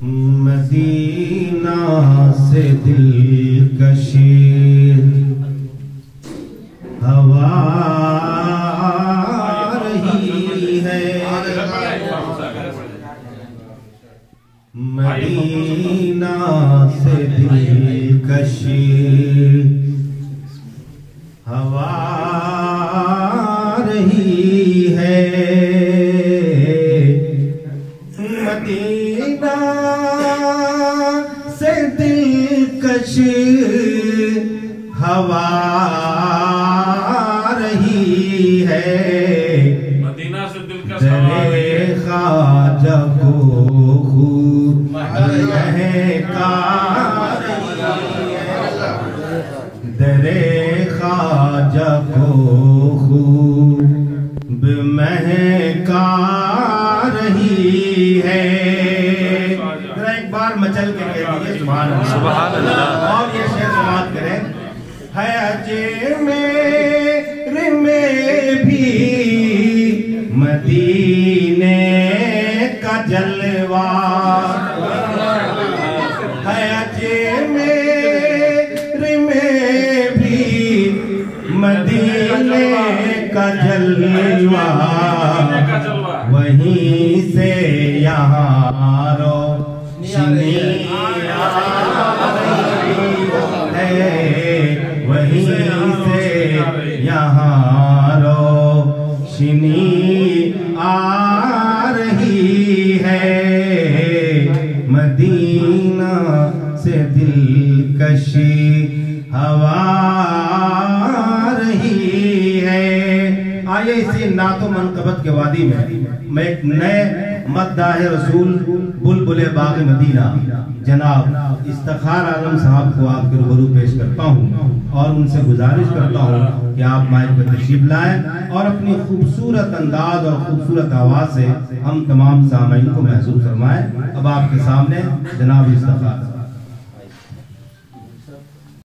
Medina से दिलकशी हवा रही है, मदीना से दिलकशी हवा रही है, मदीना से दिलकश हवा रही है, मदीना से दिलकश हवा रही है, ख्वाजा को खूब महका रही है, दरे ख्वाजा को खूब महका रही है। एक बार मचल के कह दीजिए सुभान अल्लाह। और ये शेर समाप्त करें, है अजमेर में भी मदीने का जलवा, है अजमेर में भी मदीने का जलवा, वहीं से यहाँ रोशनी आ रही है, वहीं से यहाँ रोशनी आ रही है, मदीना से दिलकशी हवा रही है। आइए इसी नातो मनकबत के वादी में मैं एक नए मद्दाह रसूल बुलबुले बाग मदीना जनाब इफ्तिखार आलम साहब को आपके रूबरू पेश करता हूँ और उनसे गुजारिश करता हूँ कि आप माइक पर तशरीफ लाएं और अपनी खूबसूरत अंदाज और खूबसूरत आवाज़ से हम तमाम सामईन को महसूस फरमाएं। अब आपके सामने जनाब इफ्तिखार।